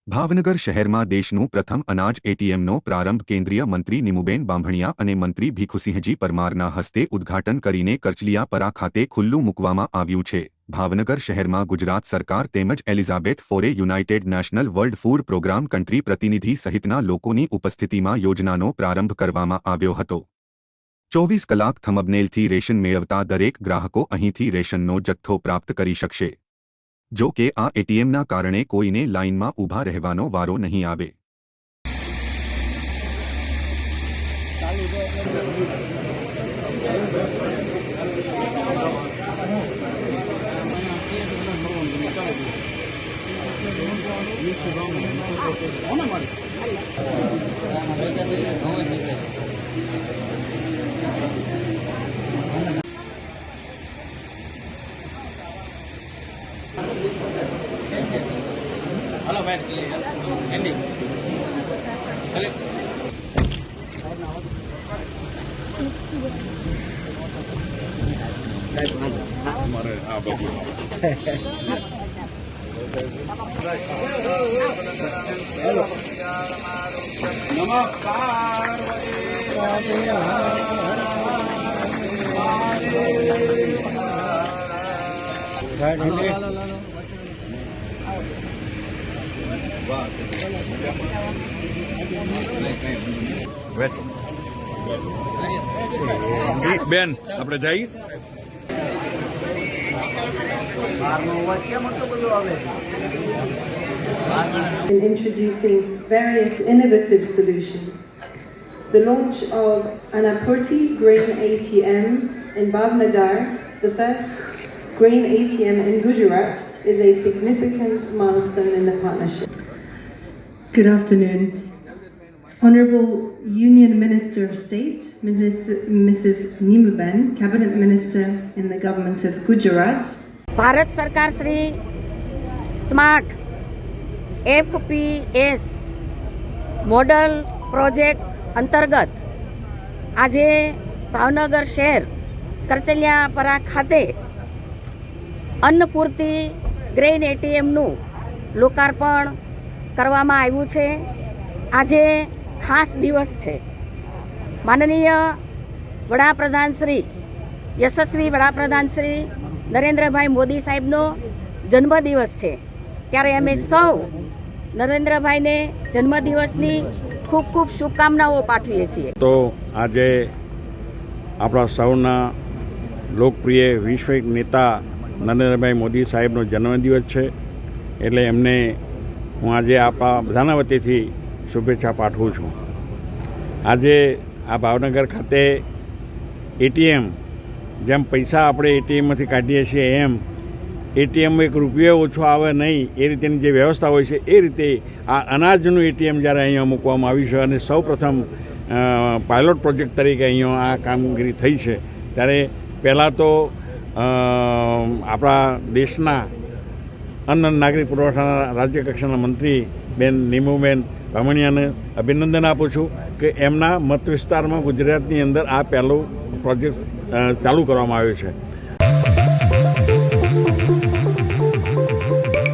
ભાવનગર શહેરમાં દેશનું પ્રથમ અનાજ એટીએમનો પ્રારંભ કેન્દ્રીય મંત્રી નિમુબેન બાંભણિયા અને મંત્રી ભીખુસિંહજી પરમારના હસ્તે ઉદ્ઘાટન કરીને કરચલીયાપરા ખાતે ખુલ્લું મૂકવામાં આવ્યું છે। ભાવનગર શહેરમાં ગુજરાત સરકાર તેમજ Elizabeth Faure United National World Food Programme Country પ્રતિનિધિ સહિતના લોકોની ઉપસ્થિતિમાં યોજનાનો પ્રારંભ કરવામાં આવ્યો હતો। 24 કલાક થંબનેલથી રેશન મેળવતા દરેક ગ્રાહકો અહીંથી રેશનનો જથ્થો પ્રાપ્ત કરી શકશે। જો કે આ એટીએમના કારણે કોઈને લાઇનમાં ઊભા રહેવાનો વારો નહીં આવે। हेलो बैठ एंडिंग चले हमारे हाँ बाबू બેન આપણે જઈએ in introducing various innovative solutions. The launch of Anapurti Grain ATM in Bhavnagar, the first grain ATM in Gujarat, is a significant milestone in the partnership. Good afternoon. Honourable Union Minister of State, Mrs. Nimuben, Cabinet Minister in the Government of Gujarat. Bharat સરકાર Shri smart FPS model project અંતર્ગત આજે ભાવનગર શહેર કરચલીયાપરા ખાતે અન્નપૂર્તિ grain એટીએમનું લોકાર્પણ કરવામાં આવ્યું છે। આજે ખાસ દિવસ છે। માનનીય વડાપ્રધાન શ્રી યશસ્વી વડાપ્રધાન શ્રી નરેન્દ્રભાઈ મોદી સાહેબનો જન્મદિવસ છે। ત્યારે અમે સૌ નરેન્દ્રભાઈને જન્મદિવસની ખૂબ ખૂબ શુભકામનાઓ પાઠવીએ છીએ। તો આજે આપણા સૌના લોકપ્રિય વૈશ્વિક નેતા નરેન્દ્રભાઈ મોદી સાહેબનો જન્મદિવસ છે, એટલે એમને હું આજે આપણા બધાના વતીથી શુભેચ્છા પાઠવું છું। આજે આ ભાવનગર ખાતે એટીએમ, જેમ પૈસા આપણે એટીએમમાંથી કાઢીએ છીએ એમ એટીએમમાં એક રૂપિયો ઓછો આવે નહીં એ રીતેની જે વ્યવસ્થા હોય છે એ રીતે આ અનાજનું એટીએમ જ્યારે અહીંયા મૂકવામાં આવ્યું છે અને સૌ પ્રથમ પાયલોટ પ્રોજેક્ટ તરીકે અહીંયા આ કામગીરી થઈ છે, ત્યારે પહેલાં તો આપણા દેશના અન્ન નાગરિક પુરવઠાના રાજ્ય કક્ષાના મંત્રી બેન નિમુબેન બામણિયાને અભિનંદન આપું છું કે એમના મત વિસ્તારમાં ગુજરાતની અંદર આ પહેલું પ્રોજેક્ટ ચાલુ કરવામાં આવ્યો છે।